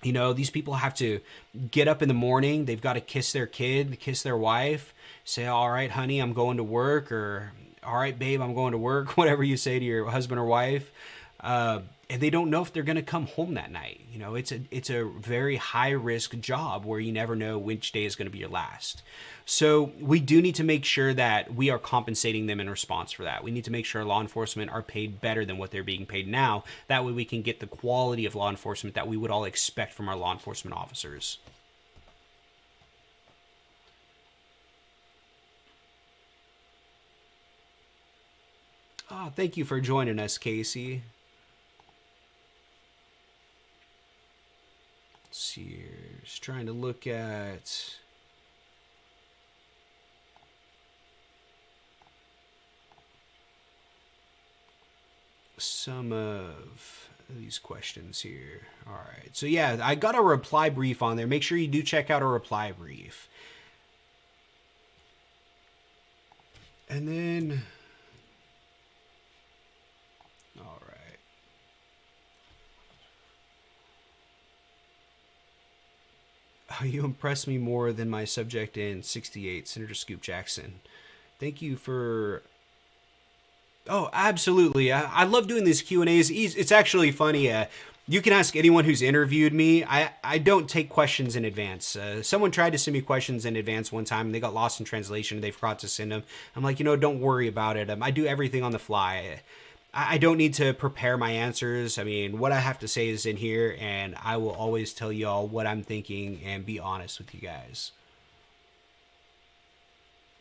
Speaker 2: these people have to get up in the morning. They've got to kiss their kid, kiss their wife, say, "All right, honey, I'm going to work," or "All right, babe, I'm going to work," whatever you say to your husband or wife. And they don't know if they're going to come home that night. It's a very high risk job where you never know which day is going to be your last. So we do need to make sure that we are compensating them in response for that. We need to make sure law enforcement are paid better than what they're being paid now. That way we can get the quality of law enforcement that we would all expect from our law enforcement officers. Oh, thank you for joining us, Casey. Let's see here. Just trying to look at some of these questions here. All right. So yeah, I got a reply brief on there. Make sure you do check out a reply brief. And then, all right. Oh, you impressed me more than my subject in 68, Senator Scoop Jackson. Thank you for... Oh, absolutely. I love doing these Q&As. It's actually funny. You can ask anyone who's interviewed me. I don't take questions in advance. Someone tried to send me questions in advance one time, and they got lost in translation, and they forgot to send them. I'm like, don't worry about it. I do everything on the fly. I don't need to prepare my answers. I mean, what I have to say is in here, and I will always tell y'all what I'm thinking and be honest with you guys.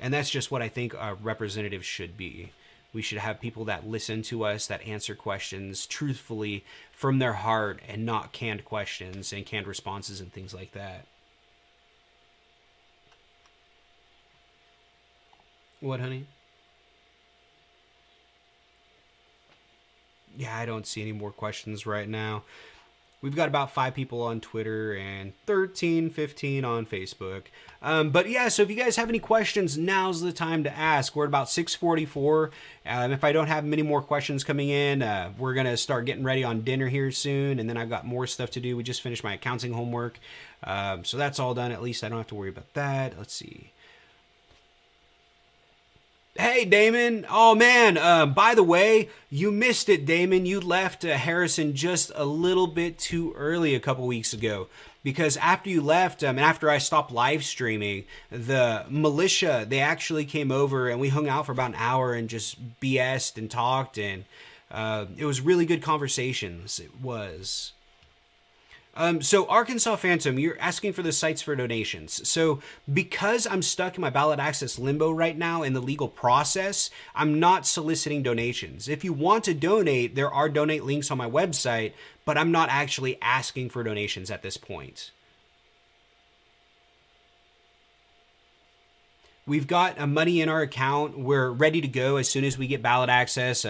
Speaker 2: And that's just what I think a representative should be. We should have people that listen to us, that answer questions truthfully from their heart and not canned questions and canned responses and things like that. What, honey? Yeah, I don't see any more questions right now. We've got about 5 people on Twitter and 13, 15 on Facebook. But yeah, so if you guys have any questions, now's the time to ask. We're at about 6:44. If I don't have many more questions coming in, we're going to start getting ready on dinner here soon. And then I've got more stuff to do. We just finished my accounting homework. So that's all done. At least I don't have to worry about that. Let's see. Hey, Damon. Oh, man. By the way, you missed it, Damon. You left Harrison just a little bit too early a couple weeks ago. Because after you left, and after I stopped live streaming, the militia, they actually came over and we hung out for about an hour and just BS'd and talked. And it was really good conversations. It was. So Arkansas Phantom, you're asking for the sites for donations. So because I'm stuck in my ballot access limbo right now in the legal process, I'm not soliciting donations. If you want to donate, there are donate links on my website, but I'm not actually asking for donations at this point. We've got money in our account. We're ready to go as soon as we get ballot access.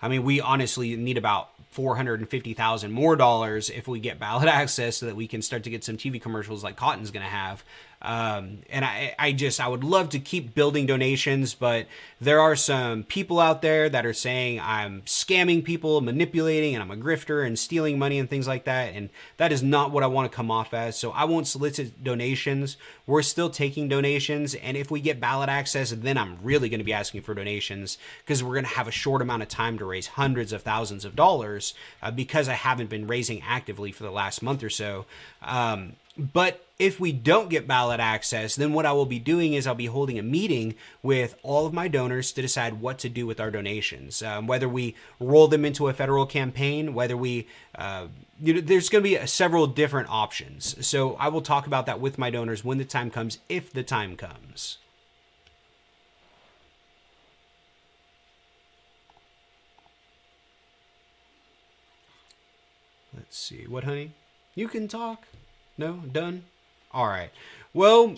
Speaker 2: We honestly need about $450,000 more dollars if we get ballot access so that we can start to get some TV commercials like Cotton's going to have. And I would love to keep building donations, but there are some people out there that are saying I'm scamming people, manipulating, and I'm a grifter and stealing money and things like that. And that is not what I want to come off as. So I won't solicit donations. We're still taking donations. And if we get ballot access, then I'm really going to be asking for donations because we're going to have a short amount of time to raise hundreds of thousands of dollars because I haven't been raising actively for the last month or so. But if we don't get ballot access, then what I will be doing is I'll be holding a meeting with all of my donors to decide what to do with our donations, whether we roll them into a federal campaign, whether we, there's going to be several different options. So I will talk about that with my donors when the time comes, if the time comes. Let's see. What, honey? You can talk. No? Done? All right. Well,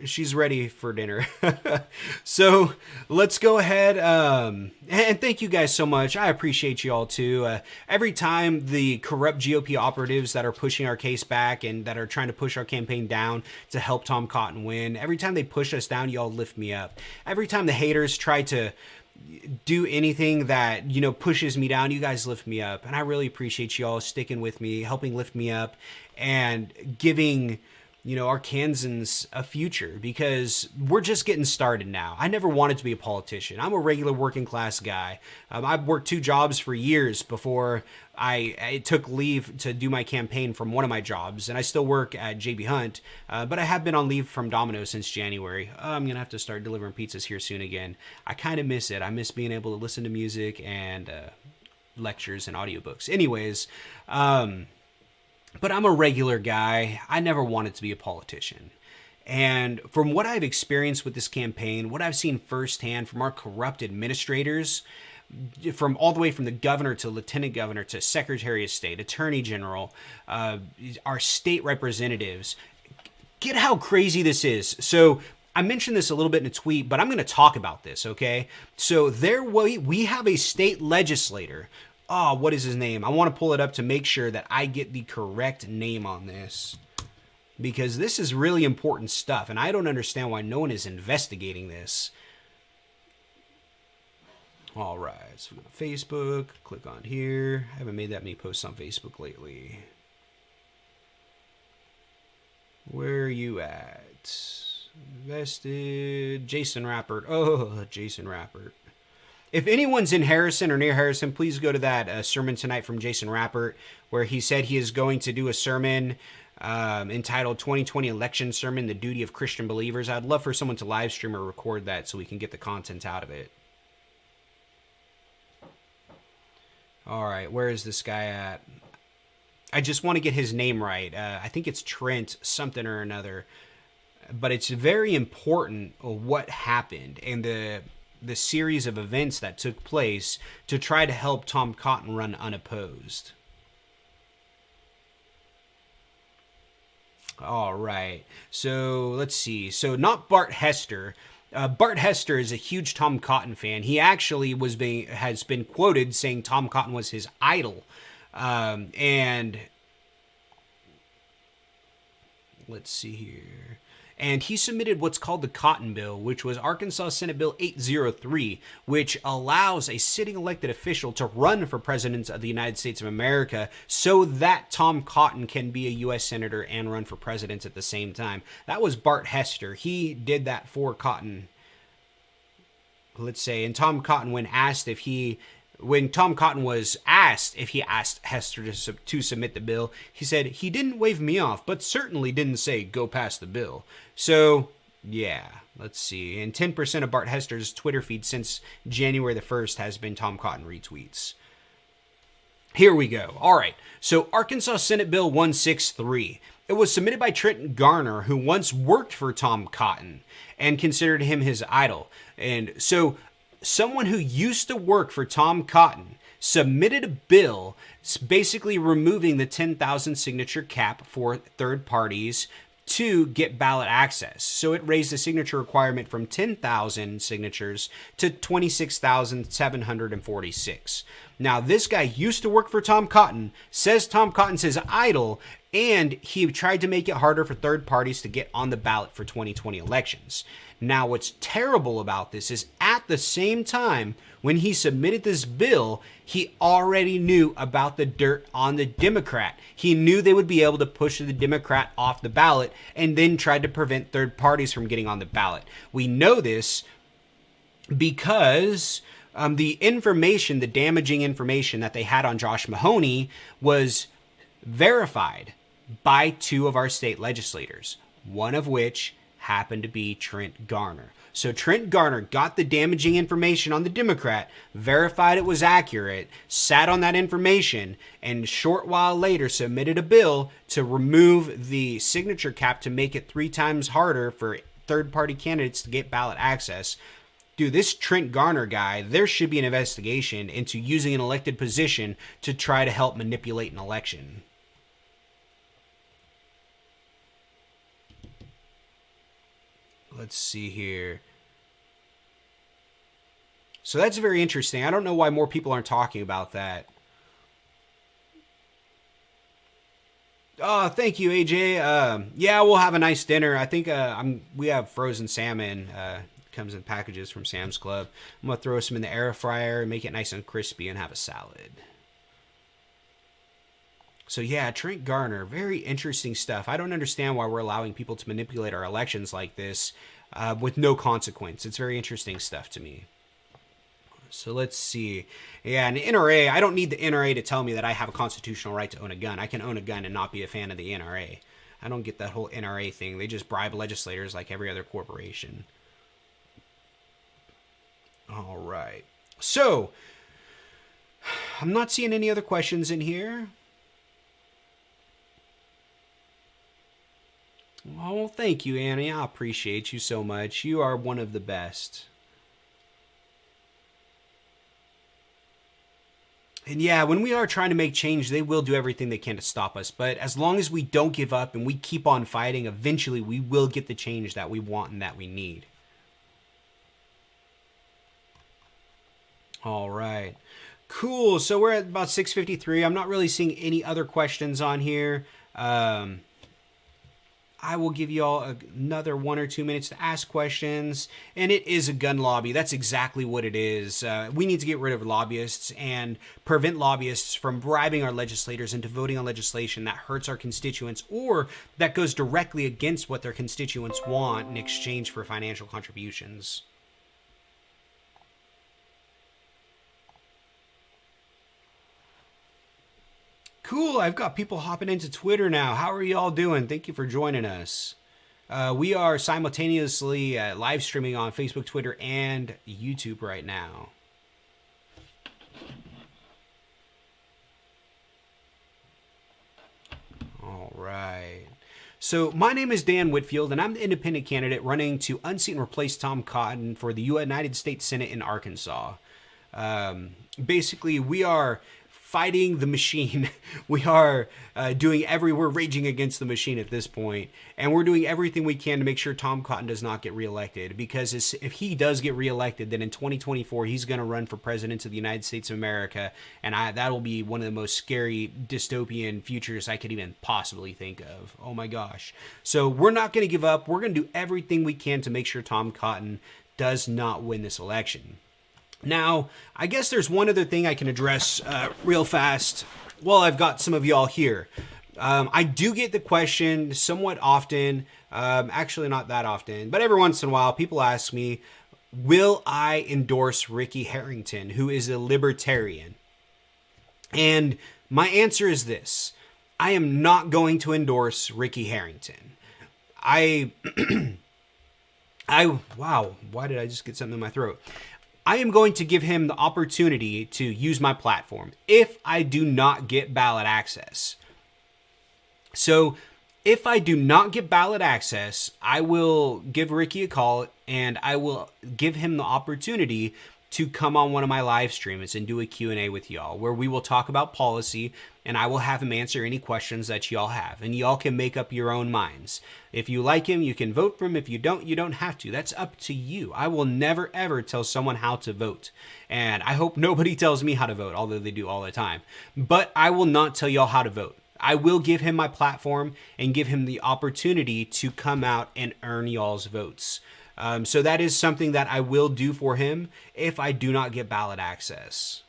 Speaker 2: she's ready for dinner. So let's go ahead. And thank you guys so much. I appreciate you all too. Every time the corrupt GOP operatives that are pushing our case back and that are trying to push our campaign down to help Tom Cotton win, every time they push us down, y'all lift me up. Every time the haters try to do anything that, pushes me down, you guys lift me up. And I really appreciate you all sticking with me, helping lift me up, and giving, our Kansans a future, because we're just getting started now. I never wanted to be a politician. I'm a regular working class guy. I've worked 2 jobs for years before I took leave to do my campaign from one of my jobs, and I still work at JB Hunt, but I have been on leave from Domino's since January. I'm going to have to start delivering pizzas here soon again. I kind of miss it. I miss being able to listen to music and lectures and audiobooks. Anyways, but I'm a regular guy. I never wanted to be a politician. And from what I've experienced with this campaign, what I've seen firsthand from our corrupt administrators, from all the way from the governor to lieutenant governor to secretary of state, attorney general, our state representatives, get how crazy this is. So I mentioned this a little bit in a tweet, but I'm going to talk about this, okay? So we have a state legislator. Oh, what is his name? I want to pull it up to make sure that I get the correct name on this, because this is really important stuff, and I don't understand why no one is investigating this. All right, so we go to Facebook, click on here. I haven't made that many posts on Facebook lately. Where are you at? Vested. Jason Rappert. Oh, Jason Rappert. If anyone's in Harrison or near Harrison, please go to that sermon tonight from Jason Rappert, where he said he is going to do a sermon entitled 2020 Election Sermon, The Duty of Christian Believers. I'd love for someone to live stream or record that so we can get the content out of it. All right, where is this guy at? I just want to get his name right. I think it's Trent something or another. But it's very important what happened and the series of events that took place to try to help Tom Cotton run unopposed. All right. So let's see. So not Bart Hester. Bart Hester is a huge Tom Cotton fan. He actually has been quoted saying Tom Cotton was his idol. And let's see here. And he submitted what's called the Cotton Bill, which was Arkansas Senate Bill 803, which allows a sitting elected official to run for president of the United States of America so that Tom Cotton can be a U.S. Senator and run for president at the same time. That was Bart Hester. He did that for Cotton, let's say. And Tom Cotton, when Tom Cotton was asked if he asked Hester to submit the bill, he said, he didn't wave me off, but certainly didn't say, go pass the bill. So, yeah, let's see. And 10% of Bart Hester's Twitter feed since January the 1st has been Tom Cotton retweets. Here we go. All right. So, Arkansas Senate Bill 163. It was submitted by Trent Garner, who once worked for Tom Cotton and considered him his idol. And so, someone who used to work for Tom Cotton submitted a bill basically removing the 10,000 signature cap for third parties to get ballot access. So it raised the signature requirement from 10,000 signatures to 26,746. Now, this guy used to work for Tom Cotton, says Tom Cotton's his idol, and he tried to make it harder for third parties to get on the ballot for 2020 elections. Now, what's terrible about this is at the same time, when he submitted this bill, he already knew about the dirt on the Democrat. He knew they would be able to push the Democrat off the ballot and then tried to prevent third parties from getting on the ballot. We know this because the information, the damaging information that they had on Josh Mahoney was verified by two of our state legislators, one of which happened to be Trent Garner. So Trent Garner got the damaging information on the Democrat, verified it was accurate, sat on that information, and a short while later submitted a bill to remove the signature cap to make it 3 times harder for third-party candidates to get ballot access. Dude, this Trent Garner guy, there should be an investigation into using an elected position to try to help manipulate an election. Let's see here. So that's very interesting. I don't know why more people aren't talking about that. Oh, thank you, AJ. Yeah, we'll have a nice dinner. I think we have frozen salmon. Comes in packages from Sam's Club. I'm going to throw some in the air fryer, make it nice and crispy, and have a salad. So yeah, Trent Garner, very interesting stuff. I don't understand why we're allowing people to manipulate our elections like this with no consequence. It's very interesting stuff to me. So let's see. Yeah, an NRA, I don't need the NRA to tell me that I have a constitutional right to own a gun. I can own a gun and not be a fan of the NRA. I don't get that whole NRA thing. They just bribe legislators like every other corporation. All right. So, I'm not seeing any other questions in here. Oh, thank you, Annie. I appreciate you so much. You are one of the best. And yeah, when we are trying to make change, they will do everything they can to stop us. But as long as we don't give up and we keep on fighting, eventually we will get the change that we want and that we need. All right. Cool. So we're at about 6:53. I'm not really seeing any other questions on here. I will give you all another 1 or 2 minutes to ask questions. And it is a gun lobby. That's exactly what it is. We need to get rid of lobbyists and prevent lobbyists from bribing our legislators into voting on legislation that hurts our constituents or that goes directly against what their constituents want in exchange for financial contributions. Cool, I've got people hopping into Twitter now. How are y'all doing? Thank you for joining us. We are simultaneously live streaming on Facebook, Twitter, and YouTube right now. All right. So my name is Dan Whitfield, and I'm the independent candidate running to unseat and replace Tom Cotton for the United States Senate in Arkansas. Basically, we are fighting the machine. We are we're raging against the machine at this point, and we're doing everything we can to make sure Tom Cotton does not get reelected, because if he does get reelected, then in 2024, he's going to run for president of the United States of America, and that'll be one of the most scary dystopian futures I could even possibly think of. Oh my gosh. So we're not going to give up. We're going to do everything we can to make sure Tom Cotton does not win this election. Now, I guess there's one other thing I can address real fast while I've got some of y'all here. I do get the question somewhat often, actually not that often, but every once in a while people ask me, will I endorse Ricky Harrington, who is a libertarian? And my answer is this: I am not going to endorse Ricky Harrington. Wow, why did I just get something in my throat? I am going to give him the opportunity to use my platform if I do not get ballot access. So if I do not get ballot access, I will give Ricky a call and I will give him the opportunity to come on one of my live streams and do a Q&A with y'all, where we will talk about policy and I will have him answer any questions that y'all have, and y'all can make up your own minds. If you like him, you can vote for him. If you don't have to. That's up to you. I will never ever tell someone how to vote, and I hope nobody tells me how to vote, although they do all the time. But I will not tell y'all how to vote. I will give him my platform and give him the opportunity to come out and earn y'all's votes. So that is something that I will do for him if I do not get ballot access.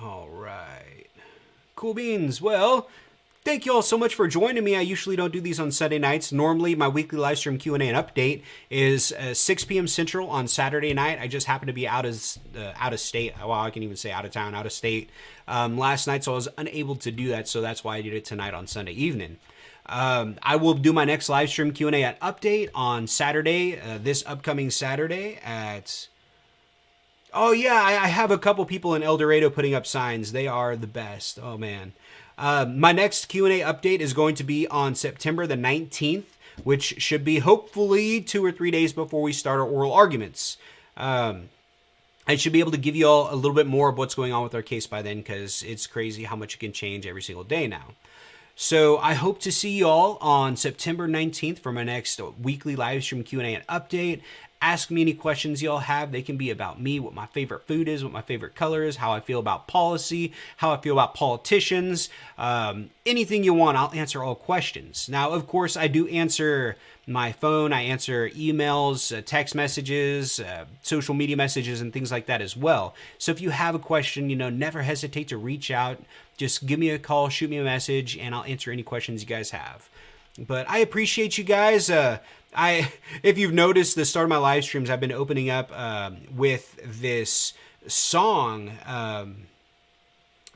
Speaker 2: All right. Cool beans. Well, thank you all so much for joining me. I usually don't do these on Sunday nights. Normally, my weekly live stream Q&A and update is 6 p.m. Central on Saturday night. I just happen to be out of state. Well, I can even say out of town, out of state last night, so I was unable to do that. So that's why I did it tonight on Sunday evening. I will do my next live stream Q&A and update on Saturday, this upcoming Saturday at... Oh, yeah, I have a couple people in El Dorado putting up signs. They are the best. Oh, man. My next Q&A update is going to be on September the 19th, which should be hopefully 2 or 3 days before we start our oral arguments. I should be able to give you all a little bit more of what's going on with our case by then, because it's crazy how much it can change every single day now. So I hope to see you all on September 19th for my next weekly live stream Q&A and update. Ask me any questions y'all have. They can be about me, what my favorite food is, what my favorite color is, how I feel about policy, how I feel about politicians. Anything you want, I'll answer all questions. Now, of course, I do answer my phone. I answer emails, text messages, social media messages, and things like that as well. So if you have a question, never hesitate to reach out. Just give me a call, shoot me a message, and I'll answer any questions you guys have. But I appreciate you guys. If you've noticed, the start of my live streams, I've been opening up with this song,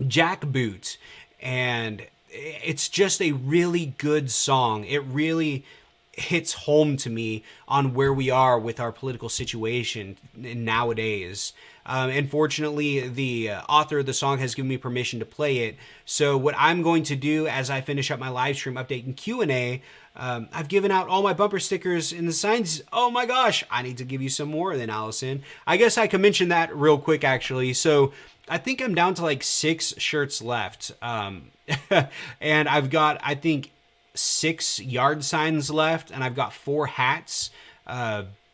Speaker 2: Jackboot, and it's just a really good song. It really hits home to me on where we are with our political situation nowadays. Unfortunately, the author of the song has given me permission to play it. So what I'm going to do as I finish up my live stream update and Q&A, I've given out all my bumper stickers and the signs. Oh my gosh, I need to give you some more then, Allison. I guess I can mention that real quick, actually. So I think I'm down to like 6 shirts left. And I've got, I think, 6 yard signs left, and I've got 4 hats.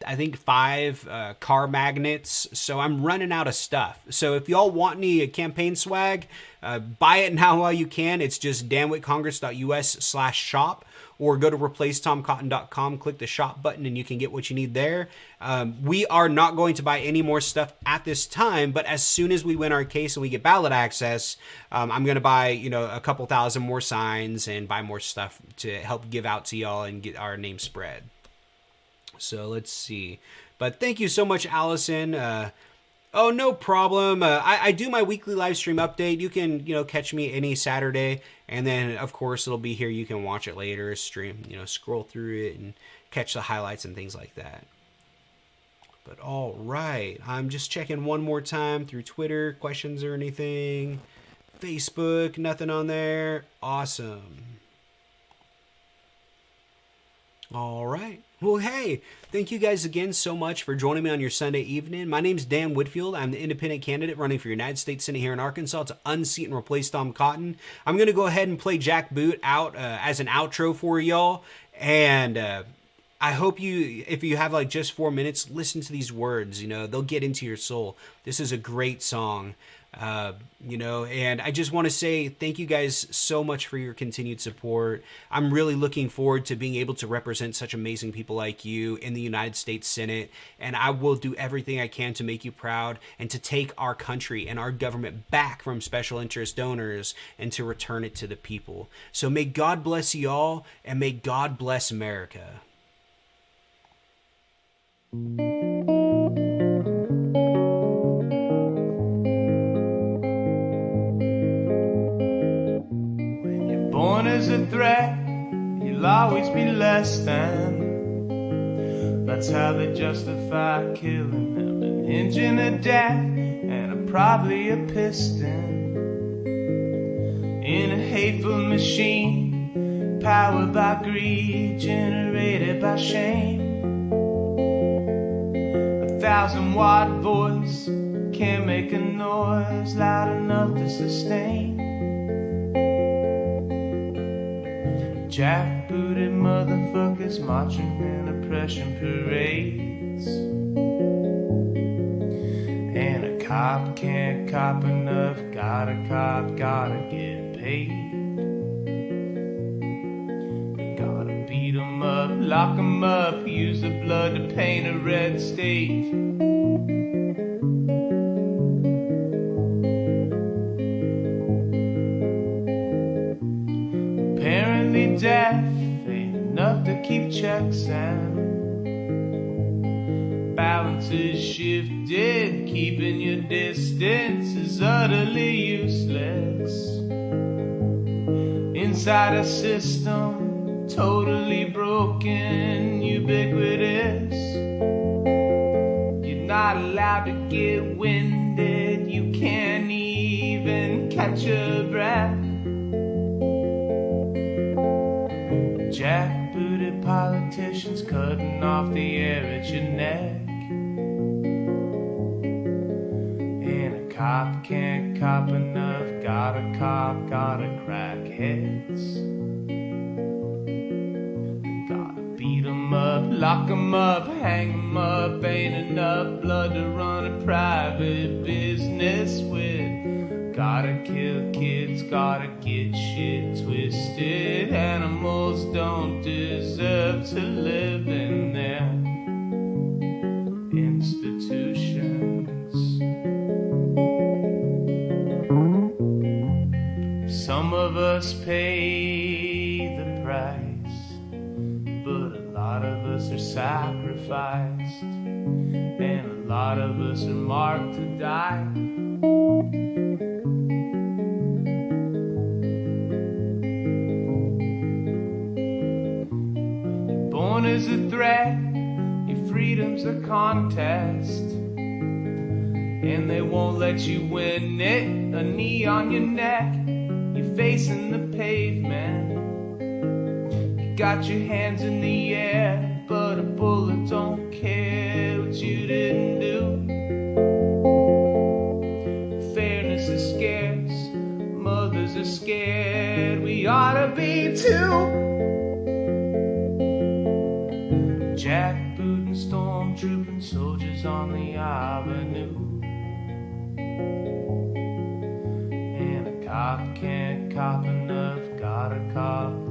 Speaker 2: I think 5 car magnets, so I'm running out of stuff. So if y'all want any campaign swag, buy it now while you can. It's just danwhitcongress.us/shop, or go to replacetomcotton.com, click the shop button, and you can get what you need there. We are not going to buy any more stuff at this time, but as soon as we win our case and we get ballot access, I'm going to buy, a couple thousand more signs and buy more stuff to help give out to y'all and get our name spread. So let's see. But thank you so much, Allison. Oh, no problem. I do my weekly live stream update. You can, catch me any Saturday. And then, of course, it'll be here. You can watch it later, stream, scroll through it and catch the highlights and things like that. But all right. I'm just checking one more time through Twitter. Questions or anything? Facebook, nothing on there. Awesome. All right. Well, hey, thank you guys again so much for joining me on your Sunday evening. My name's Dan Whitfield. I'm the independent candidate running for United States Senate here in Arkansas to unseat and replace Tom Cotton. I'm going to go ahead and play Jack Boot out as an outro for y'all. And I hope if you have like just 4 minutes, listen to these words. They'll get into your soul. This is a great song. And I just want to say thank you guys so much for your continued support. I'm really looking forward to being able to represent such amazing people like you in the United States Senate, and I will do everything I can to make you proud and to take our country and our government back from special interest donors and to return it to the people. So may God bless you all, and may God bless America.
Speaker 1: Born as a threat, you'll always be less than. That's how they justify killing them. An engine of death and probably a piston in a hateful machine, powered by greed, generated by shame. 1,000-watt voice can't make a noise loud enough to sustain. Jackbooted motherfuckers marching in oppression parades, and a cop can't cop enough. Got a cop, gotta get paid. Gotta beat 'em up, lock 'em up, use the blood to paint a red state. Death ain't enough to keep checks and balances shifted. Keeping your distance is utterly useless. Inside a system totally broken, ubiquitous. You're not allowed to get winded. You can't even catch your breath. Jackbooted politicians cutting off the air at your neck, and a cop can't cop enough. Got a cop, gotta crack heads. Gotta beat 'em up, lock 'em up, hang 'em up. Ain't enough blood to run a private business with. Gotta kill kids, gotta get shit twisted. Animals don't deserve to live in their institutions. Some of us pay the price, but a lot of us are sacrificed, and a lot of us are marked to die. Born as a threat, your freedom's a contest, and they won't let you win it. A knee on your neck, you're facing the pavement. You got your hands in the air, but a bullet don't care what you didn't do. Fairness is scarce, mothers are scared. We ought to be too. Jackbooting storm cause.